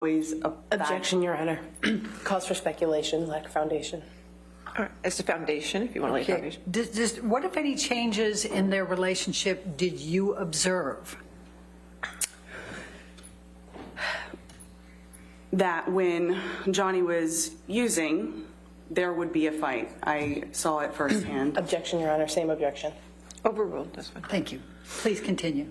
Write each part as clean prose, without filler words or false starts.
always a Objection, Your Honor. Cause for speculation, lack of foundation. All right, as a foundation, if you want to lay Okay. foundation. What, if any, changes in their relationship did you observe? that when Johnny was using, there would be a fight. I saw it firsthand. Objection, Your Honor. Same objection. Overruled, that's fine. Thank you. Please continue.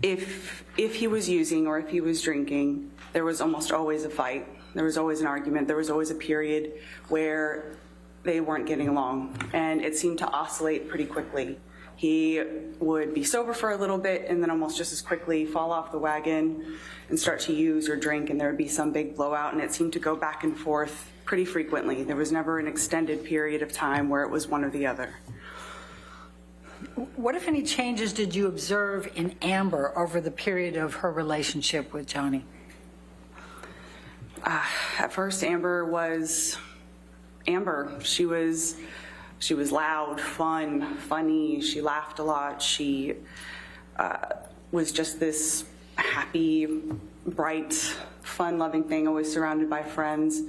If he was using or if he was drinking, there was almost always a fight. There was always an argument. There was always a period where they weren't getting along, and it seemed to oscillate pretty quickly. He would be sober for a little bit and then almost just as quickly fall off the wagon and start to use or drink, and there would be some big blowout, and it seemed to go back and forth pretty frequently. There was never an extended period of time where it was one or the other. What, if any, changes did you observe in Amber over the period of her relationship with Johnny? At first, Amber was Amber. She was loud, fun, funny. She laughed a lot. She was just this happy, bright, fun-loving thing, always surrounded by friends.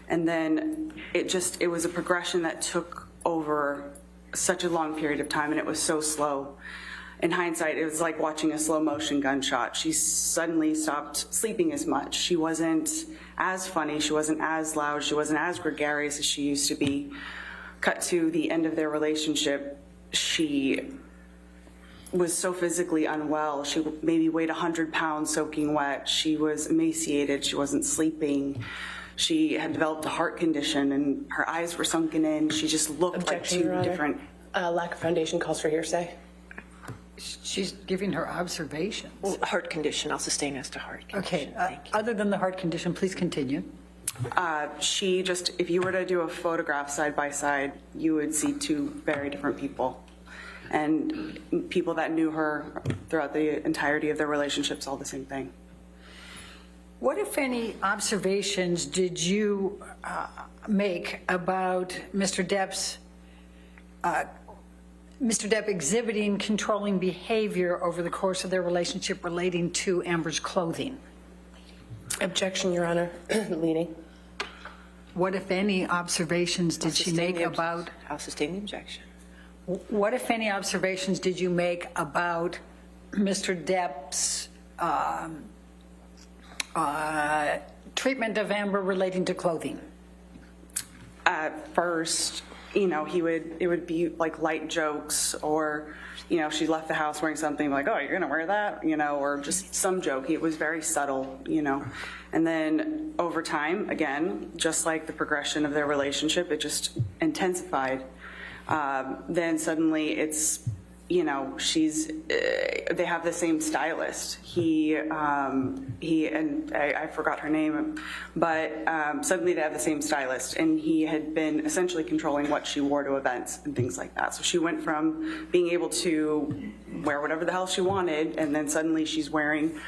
And then it was a progression that took over such a long period of time, and it was so slow. In hindsight, it was like watching a slow motion gunshot. She suddenly stopped sleeping as much. She wasn't as funny. She wasn't as loud. She wasn't as gregarious as she used to be. Cut to the end of their relationship, she was so physically unwell. She maybe weighed 100 pounds soaking wet. She was emaciated. She wasn't sleeping. She had developed a heart condition, and her eyes were sunken in. She just looked Objection, like Your two Honor. different. Lack of foundation calls for hearsay. She's giving her observations. Well, heart condition, I'll sustain as to heart condition. Okay. Thank you. Other than the heart condition, please continue. She just, if you were to do a photograph side by side, you would see two very different people. And people that knew her throughout the entirety of their relationships, all the same thing. What, if any, observations did you make about Mr. Depp exhibiting controlling behavior over the course of their relationship relating to Amber's clothing? Objection, Your Honor. Leading. What, if any, observations did she make about? I'll sustain the objection. What, if any, observations did you make about Mr. Depp's treatment of Amber relating to clothing? At first, it would be like light jokes, or, she left the house wearing something like, oh, you're going to wear that, or just some joke. It was very subtle, And then over time, again, just like the progression of their relationship, it just intensified. Then suddenly it's, they have the same stylist. He and I forgot her name, but suddenly they have the same stylist, and he had been essentially controlling what she wore to events and things like that. So she went from being able to wear whatever the hell she wanted, and then suddenly she's wearing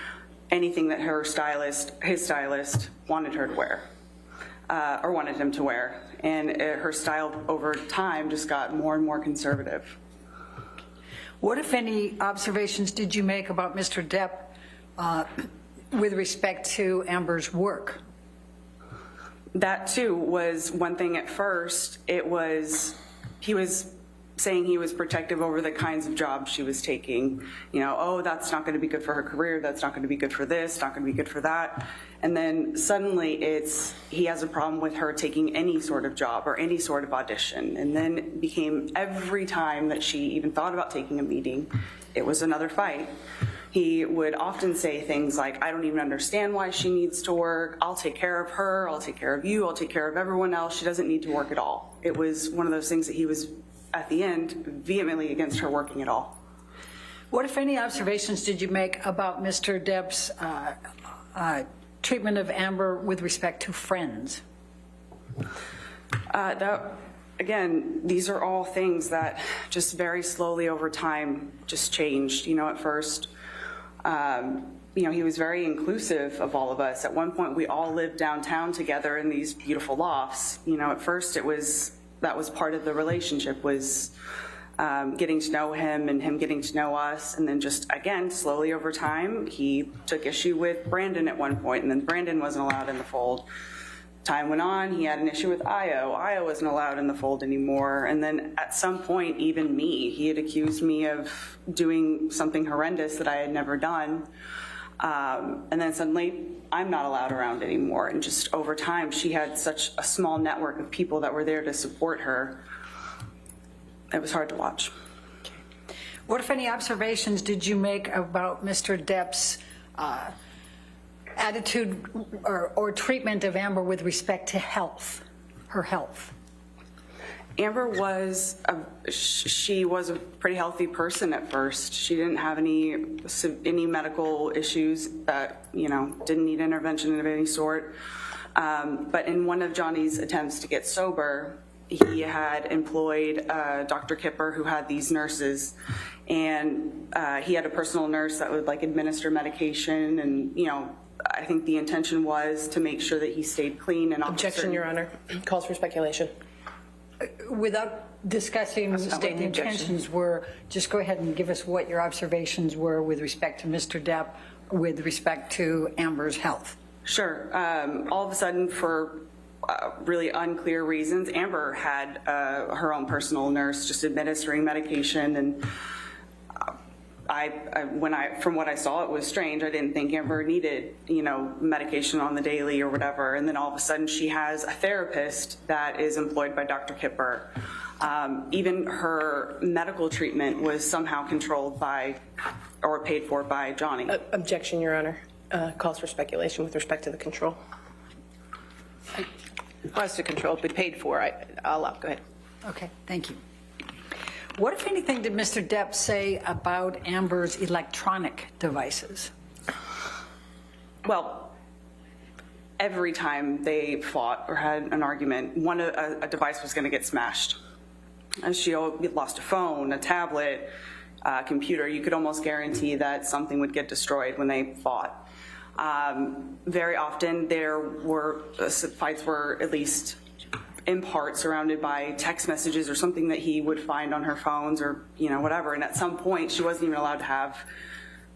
anything that his stylist wanted her to wear, or wanted him to wear. And her style over time just got more and more conservative. What, if any, observations did you make about Mr. Depp with respect to Amber's work? That too was one thing. At first, he was saying he was protective over the kinds of jobs she was taking. Oh, that's not going to be good for her career. That's not going to be good for this, not going to be good for that. And then suddenly he has a problem with her taking any sort of job or any sort of audition. And then it became every time that she even thought about taking a meeting, it was another fight. He would often say things like, I don't even understand why she needs to work. I'll take care of her. I'll take care of you. I'll take care of everyone else. She doesn't need to work at all. It was one of those things that he was, at the end, vehemently against her working at all. What, if any, observations did you make about Mr. Depp's treatment of Amber with respect to friends? Again, these are all things that just very slowly over time just changed. At first, he was very inclusive of all of us. At one point, we all lived downtown together in these beautiful lofts. At first, that was part of the relationship, was getting to know him and him getting to know us. And then just, again, slowly over time, he took issue with Brandon at one point, and then Brandon wasn't allowed in the fold. Time went on, he had an issue with Io. Io wasn't allowed in the fold anymore. And then at some point, even me, he had accused me of doing something horrendous that I had never done. And then suddenly, I'm not allowed around anymore. And just over time, she had such a small network of people that were there to support her. It was hard to watch. What, if any, observations did you make about Mr. Depp's attitude or treatment of Amber with respect to health, her health? Amber was she was a pretty healthy person at first. She didn't have any medical issues that, you know, didn't need intervention of any sort. But in one of Johnny's attempts to get sober, he had employed Dr. Kipper, who had these nurses, and he had a personal nurse that would like administer medication, and, you know, I think the intention was to make sure that he stayed clean and Objection, Your Honor. Calls for speculation. Without discussing what the sustain the objection. intentions were, just go ahead and give us what your observations were with respect to Mr. Depp, with respect to Amber's health. Sure. All of a sudden, for really unclear reasons, Amber had her own personal nurse just administering medication, and from what I saw, it was strange. I didn't think Amber needed, you know, medication on the daily or whatever. And then all of a sudden, she has a therapist that is employed by Dr. Kipper. Even her medical treatment was somehow controlled by or paid for by Johnny. Objection, Your Honor. Calls for speculation with respect to the control. Was to control, but paid for. I'll allow. Go ahead. Okay, thank you. What, if anything, did Mr. Depp say about Amber's electronic devices? Well, every time they fought or had an argument, a device was going to get smashed. And she lost a phone, a tablet, a computer. You could almost guarantee that something would get destroyed when they fought. Very often, fights were at least in part surrounded by text messages or something that he would find on her phones, or, you know, whatever. And at some point, she wasn't even allowed to have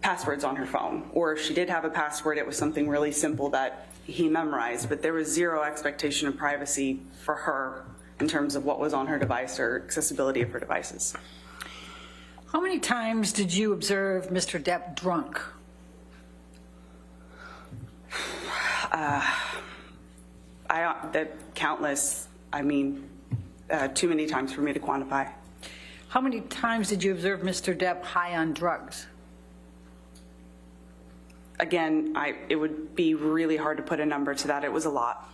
passwords on her phone. Or if she did have a password, it was something really simple that he memorized. But there was zero expectation of privacy for her in terms of what was on her device or accessibility of her devices. How many times did you observe Mr. Depp drunk? Countless. I mean, too many times for me to quantify. How many times did you observe Mr. Depp high on drugs? Again, it would be really hard to put a number to that. It was a lot.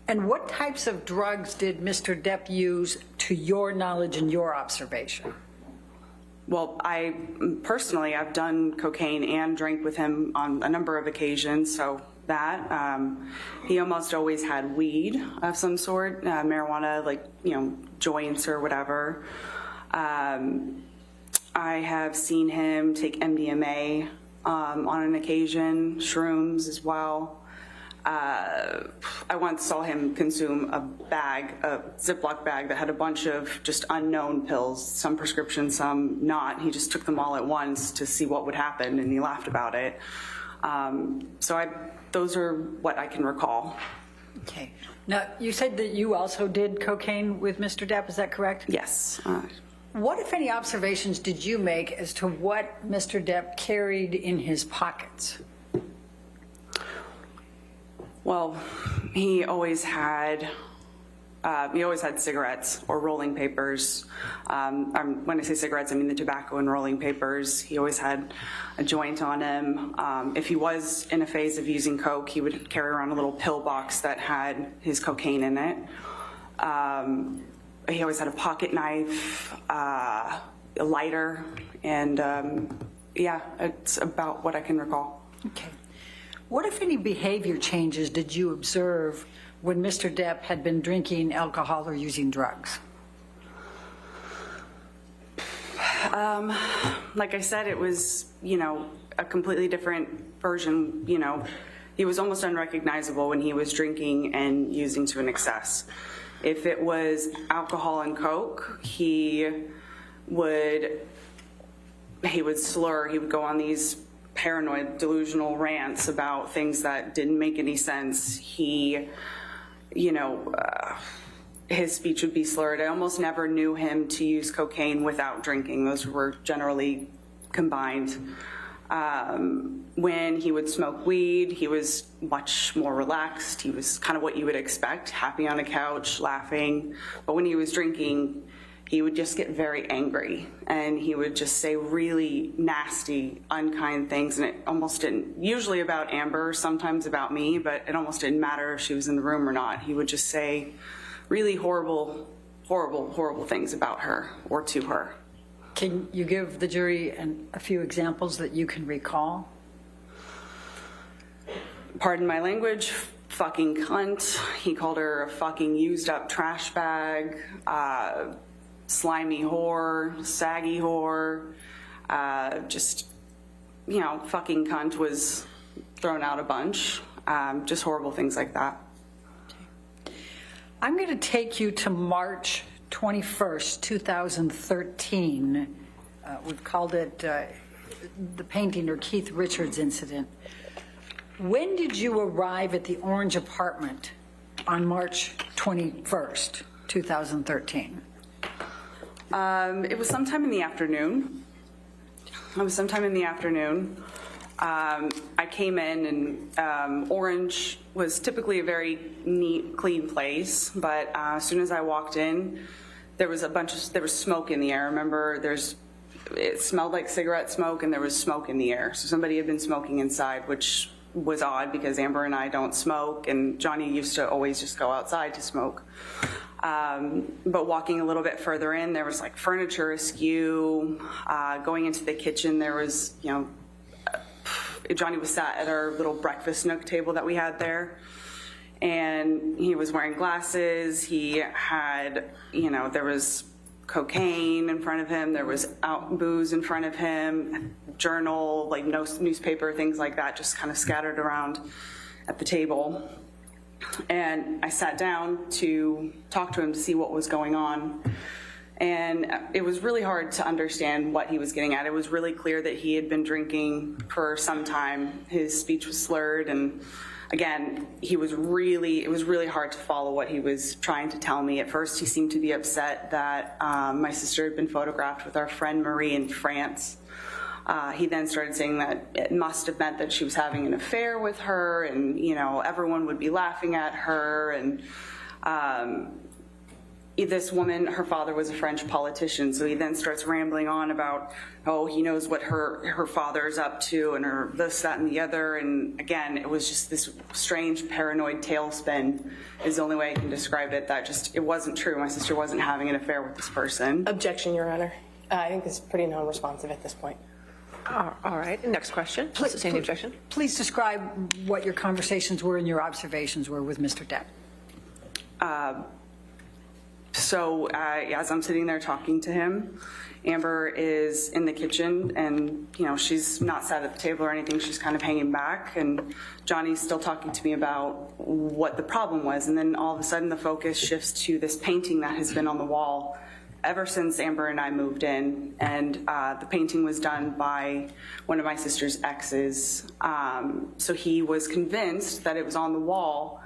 And what types of drugs did Mr. Depp use, to your knowledge and your observation? Well, I've done cocaine and drank with him on a number of occasions, so that. He almost always had weed of some sort, marijuana, like, you know, joints or whatever. I have seen him take MDMA on an occasion, shrooms as well. I once saw him consume a Ziploc bag that had a bunch of just unknown pills, some prescription, some not. He just took them all at once to see what would happen, and he laughed about it. Those are what I can recall. Okay. Now, you said that you also did cocaine with Mr. Depp, is that correct? Yes. What, if any, observations did you make as to what Mr. Depp carried in his pockets? Well, he always had cigarettes or rolling papers. When I say cigarettes, I mean the tobacco and rolling papers. He always had a joint on him. If he was in a phase of using coke, he would carry around a little pill box that had his cocaine in it. He always had a pocket knife, a lighter, and it's about what I can recall. Okay. What, if any, behavior changes did you observe when Mr. Depp had been drinking alcohol or using drugs? Like I said, it was, you know, a completely different version. You know, he was almost unrecognizable when he was drinking and using to an excess. If it was alcohol and coke, he he would slur, he would go on these paranoid, delusional rants about things that didn't make any sense. He, his speech would be slurred. I almost never knew him to use cocaine without drinking. Those were generally combined. When he would smoke weed, he was much more relaxed. He was kind of what you would expect, happy on a couch, laughing. But when he was drinking, he would just get very angry, and he would just say really nasty, unkind things, and it almost didn't, usually about Amber, sometimes about me, but it almost didn't matter if she was in the room or not. He would just say really horrible, horrible, horrible things about her or to her. Can you give the jury a few examples that you can recall? Pardon my language, fucking cunt. He called her a fucking used up trash bag, slimy whore, saggy whore. Fucking cunt was thrown out a bunch. Just horrible things like that. I'm going to take you to March 21st, 2013. We've called it the painting or Keith Richards incident. When did you arrive at the Orange apartment on March 21st, 2013? It was sometime in the afternoon. I came in, and Orange was typically a very neat, clean place, but as soon as I walked in, there was smoke in the air. Remember, it smelled like cigarette smoke, and there was smoke in the air. So somebody had been smoking inside, which was odd because Amber and I don't smoke, and Johnny used to always just go outside to smoke. But walking a little bit further in, there was like furniture askew. Going into the kitchen, there was, Johnny was sat at our little breakfast nook table that we had there, and he was wearing glasses. He had, there was cocaine in front of him. There was booze in front of him, journal, like no newspaper, things like that, just kind of scattered around at the table. And I sat down to talk to him to see what was going on. And it was really hard to understand what he was getting at. It was really clear that he had been drinking for some time. His speech was slurred, and again, it was really hard to follow what he was trying to tell me. At first, he seemed to be upset that my sister had been photographed with our friend Marie in France. He then started saying that it must have meant that she was having an affair with her, and everyone would be laughing at her. And this woman, her father was a French politician, so he then starts rambling on about, he knows what her father's up to, and her this, that, and the other. And again, it was just this strange paranoid tailspin is the only way I can describe it. It wasn't true. My sister wasn't having an affair with this person. Objection, Your Honor. I think this is pretty non-responsive at this point. All right, next question. Sustain the objection. Please describe what your conversations were and your observations were with Mr. Depp. So as I'm sitting there talking to him, Amber is in the kitchen, and she's not sat at the table or anything. She's kind of hanging back, and Johnny's still talking to me about what the problem was. And then all of a sudden the focus shifts to this painting that has been on the wall ever since Amber and I moved in. And the painting was done by one of my sister's exes. So he was convinced that it was on the wall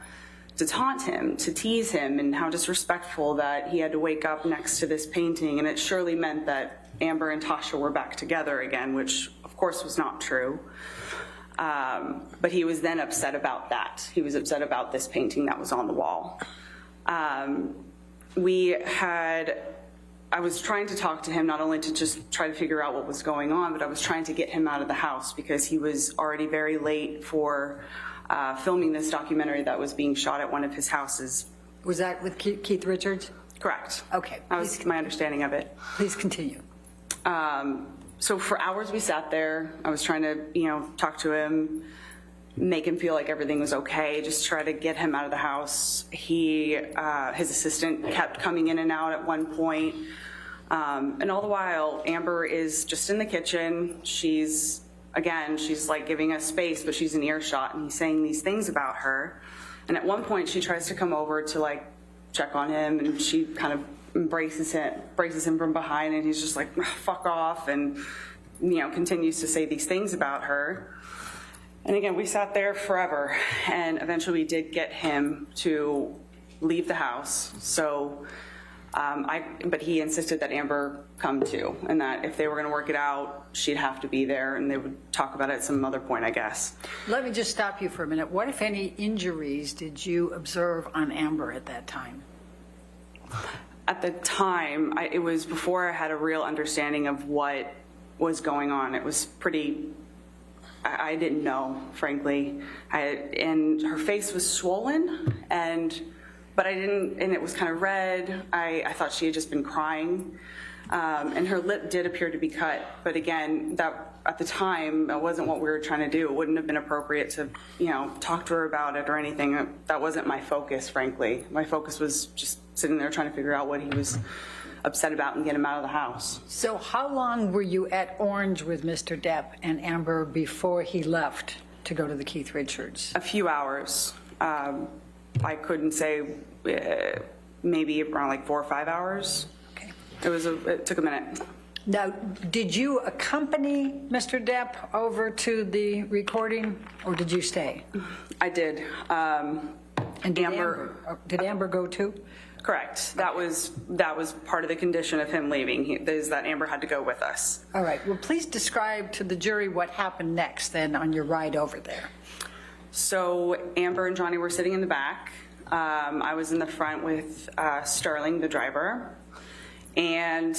to taunt him, to tease him, and how disrespectful that he had to wake up next to this painting. And it surely meant that Amber and Tasha were back together again, which of course was not true. But he was then upset about that. He was upset about this painting that was on the wall. I was trying to talk to him, not only to just try to figure out what was going on, but I was trying to get him out of the house because he was already very late for filming this documentary that was being shot at one of his houses. Was that with Keith Richards? Correct. Okay. That was my understanding of it. Please continue. So for hours we sat there. I was trying to, talk to him, make him feel like everything was okay, just try to get him out of the house. His assistant kept coming in and out at one point. And all the while, Amber is just in the kitchen. She's like giving us space, but she's in earshot, and he's saying these things about her. And at one point, she tries to come over to like check on him, and she kind of embraces him from behind, and he's just like, fuck off, and, continues to say these things about her. And again, we sat there forever, and eventually we did get him to leave the house. So, but he insisted that Amber come too, and that if they were going to work it out, she'd have to be there, and they would talk about it at some other point, I guess. Let me just stop you for a minute. What, if any, injuries did you observe on Amber at that time? At the time, it was before I had a real understanding of what was going on. It was pretty, I didn't know, frankly. And her face was swollen, but I didn't, and it was kind of red. I thought she had just been crying. And her lip did appear to be cut. But again, that at the time, that wasn't what we were trying to do. It wouldn't have been appropriate to, talk to her about it or anything. That wasn't my focus, frankly. My focus was just sitting there trying to figure out what he was upset about and get him out of the house. So how long were you at Orange with Mr. Depp and Amber before he left to go to the Keith Richards? A few hours. I couldn't say, maybe around like 4 or 5 hours. Okay. It took a minute. Now, did you accompany Mr. Depp over to the recording, or did you stay? I did. And did Amber go too? Correct. That was part of the condition of him leaving, is that Amber had to go with us. All right. Well, please describe to the jury what happened next then on your ride over there. So Amber and Johnny were sitting in the back. I was in the front with Sterling, the driver. And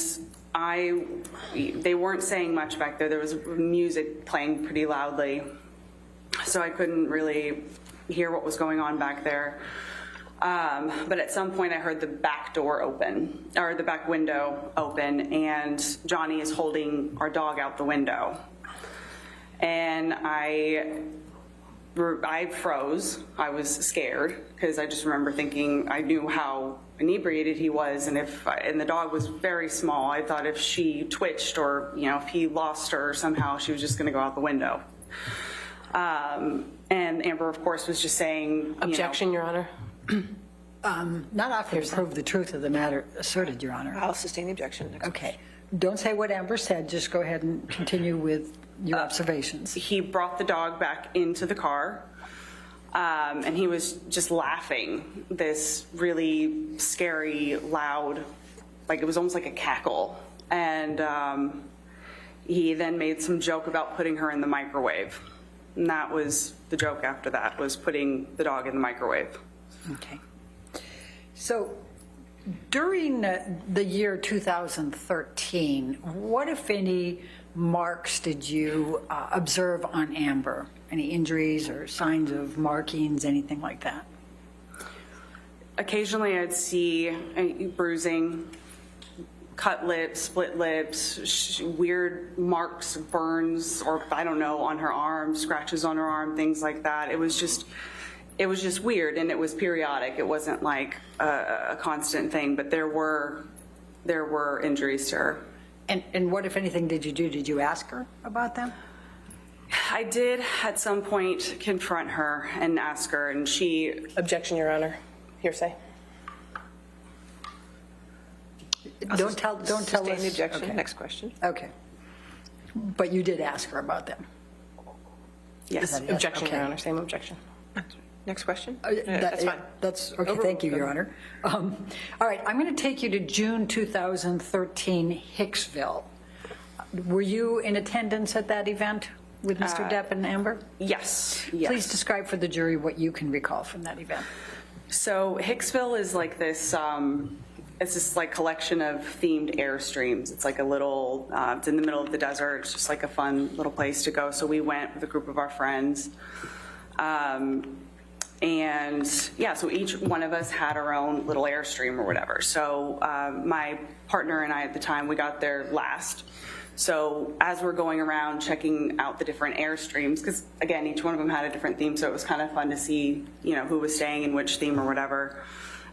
they weren't saying much back there. There was music playing pretty loudly. So I couldn't really hear what was going on back there. But at some point I heard the back door open, or the back window open, and Johnny is holding our dog out the window. And I froze. I was scared because I just remember thinking, I knew how inebriated he was, and the dog was very small. I thought if she twitched or if he lost her somehow, she was just going to go out the window. And Amber, of course, was just saying, Objection, Your Honor. Not often to prove the truth of the matter asserted, Your Honor. I'll sustain the objection. Okay. Don't say what Amber said. Just go ahead and continue with your observations. He brought the dog back into the car, and he was just laughing, this really scary, loud, like it was almost like a cackle. And he then made some joke about putting her in the microwave. And that was the joke after that, was putting the dog in the microwave. Okay. So during the year 2013, what, if any, marks did you observe on Amber? Any injuries or signs of markings, anything like that? Occasionally I'd see bruising, cut lips, split lips, weird marks, burns, or I don't know, on her arm, scratches on her arm, things like that. It was just weird, and it was periodic. It wasn't like a constant thing, but there were injuries to her. And what, if anything, did you do? Did you ask her about them? I did at some point confront her and ask her, and she... Objection, Your Honor. Hearsay. Don't tell us. Sustain the objection. Okay. Next question. Okay. But you did ask her about them? Yes. Is that it? Objection, Okay. Your Honor. Same objection. Next question. That's fine. That's okay. Thank you, Your Honor. All right, I'm going to take you to June 2013, Hicksville. Were you in attendance at that event with Mr. Depp and Amber? Yes. Please describe for the jury what you can recall from that event. So Hicksville is like this, it's this like collection of themed Airstreams. It's like a little, it's in the middle of the desert. It's just like a fun little place to go. So we went with a group of our friends. And yeah, so each one of us had our own little Airstream or whatever. So my partner and I at the time, we got there last. So as we're going around checking out the different Airstreams, because again, each one of them had a different theme, so it was kind of fun to see, who was staying in which theme or whatever.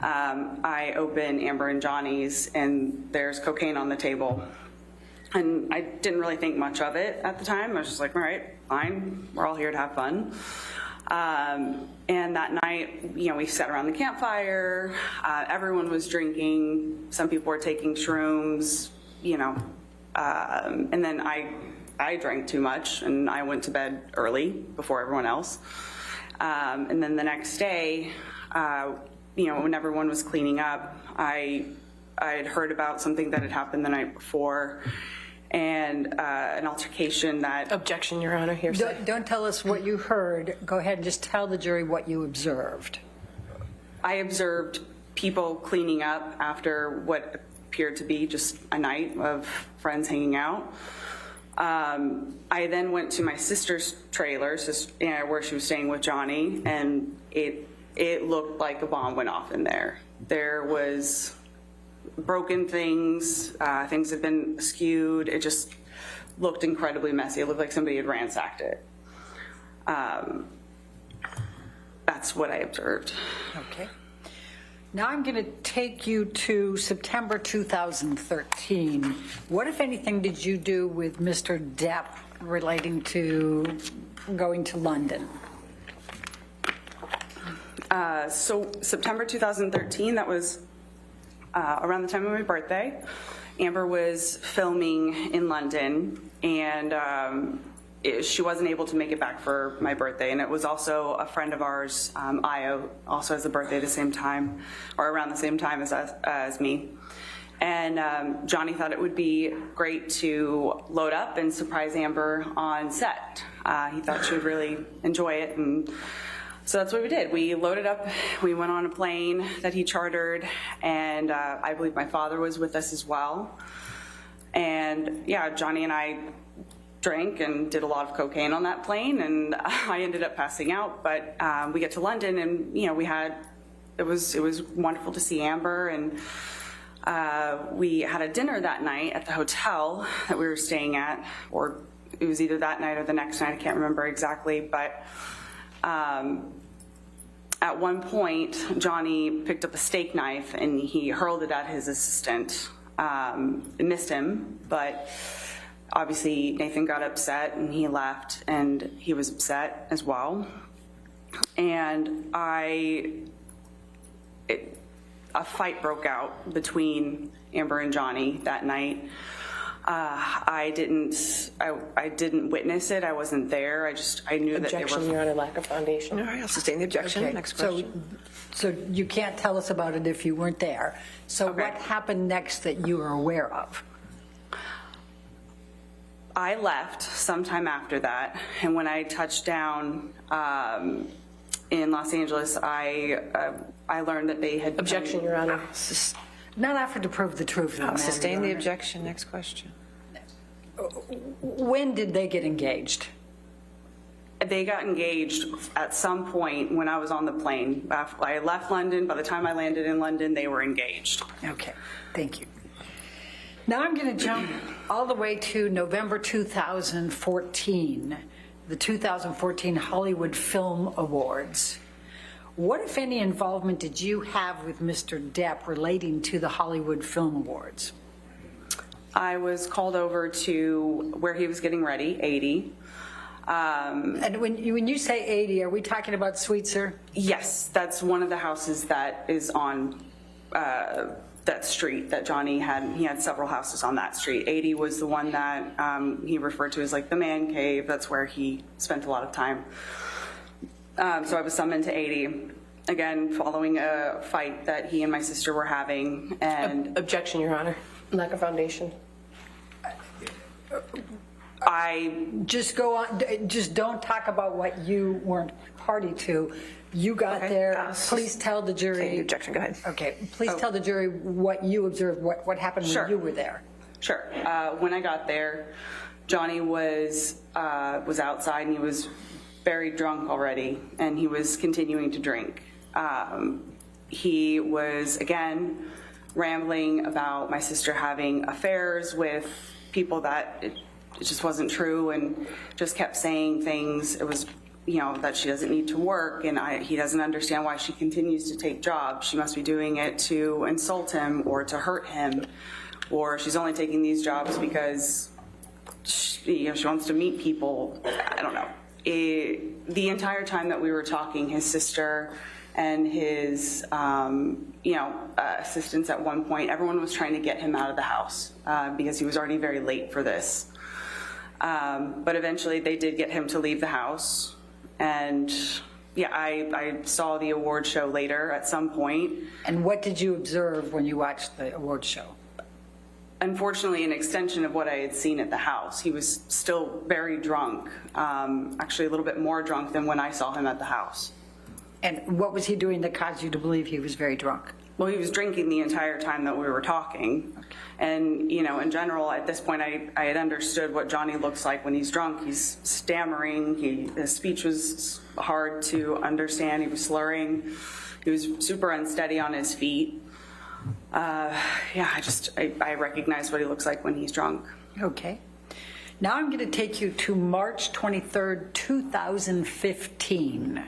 I open Amber and Johnny's, and there's cocaine on the table. And I didn't really think much of it at the time. I was just like, all right, fine, we're all here to have fun. And that night, we sat around the campfire. Everyone was drinking. Some people were taking shrooms, and then I drank too much, and I went to bed early before everyone else. And then the next day, when everyone was cleaning up, I had heard about something that had happened the night before, and an altercation that... Objection, Your Honor, hearsay. Don't tell us what you heard. Go ahead and just tell the jury what you observed. I observed people cleaning up after what appeared to be just a night of friends hanging out. I then went to my sister's trailer, where she was staying with Johnny, and it looked like a bomb went off in there. There was broken things, things had been skewed. It just looked incredibly messy. It looked like somebody had ransacked it. That's what I observed. Okay. Now I'm going to take you to September 2013. What, if anything, did you do with Mr. Depp relating to going to London? So September 2013, that was around the time of my birthday. Amber was filming in London, and she wasn't able to make it back for my birthday. And it was also a friend of ours, Io, also has a birthday the same time, or around the same time as me. And Johnny thought it would be great to load up and surprise Amber on set. He thought she would really enjoy it, and so that's what we did. We loaded up, we went on a plane that he chartered, and I believe my father was with us as well. And yeah, Johnny and I drank and did a lot of cocaine on that plane, and I ended up passing out. But we get to London, and it was wonderful to see Amber, and we had a dinner that night at the hotel that we were staying at, or it was either that night or the next night, I can't remember exactly, but at one point, Johnny picked up a steak knife and he hurled it at his assistant. It missed him, but obviously Nathan got upset and he left, and he was upset as well. And a fight broke out between Amber and Johnny that night. I didn't witness it. I wasn't there. I knew that they Objection, were... Your Honor, lack of foundation. All right, I'll sustain the objection. Okay, Next question. So you can't tell us about it if you weren't there. So Okay. what happened next that you were aware of? I left sometime after that, and when I touched down in Los Angeles, I learned that they had... Objection, Your Honor. Not offered to prove the truth of the I'll matter, sustain the Your Honor. objection. Next question. When did they get engaged? They got engaged at some point when I was on the plane. I left London. By the time I landed in London, they were engaged. Okay, thank you. Now I'm going to jump all the way to November 2014, the 2014 Hollywood Film Awards. What, if any, involvement did you have with Mr. Depp relating to the Hollywood Film Awards? I was called over to where he was getting ready, 80. And when you say 80, are we talking about Sweetser? Yes, that's one of the houses that is on that street that Johnny had. He had several houses on that street. 80 was the one that he referred to as like the man cave. That's where he spent a lot of time. So I was summoned to 80, again, following a fight that he and my sister were having. And Objection, Your Honor. Lack of foundation. Just go on, just don't talk about what you weren't party to. You got Okay. there, please tell the Sustain the jury. objection. Go ahead. Okay, please tell the jury what you observed, what happened Sure. when you were there. Sure. When I got there, Johnny was outside, and he was very drunk already, and he was continuing to drink. He was, again, rambling about my sister having affairs with people that it just wasn't true, and just kept saying things. It was, that she doesn't need to work, and he doesn't understand why she continues to take jobs. She must be doing it to insult him or to hurt him, or she's only taking these jobs because she wants to meet people. I don't know. the entire time that we were talking, his sister and his, assistants at one point, everyone was trying to get him out of the house because he was already very late for this. But eventually they did get him to leave the house. And yeah, I saw the award show later at some point. And what did you observe when you watched the award show? Unfortunately, an extension of what I had seen at the house. He was still very drunk, actually a little bit more drunk than when I saw him at the house. And what was he doing that caused you to believe he was very drunk? Well, he was drinking the entire time that we were talking. And, in general, at this point, I had understood what Johnny looks like when he's drunk. He's stammering. His speech was hard to understand. He was slurring. He was super unsteady on his feet. I recognize what he looks like when he's drunk. Okay. Now I'm going to take you to March 23rd, 2015.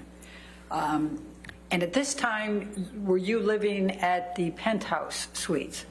And at this time, were you living at the penthouse suites?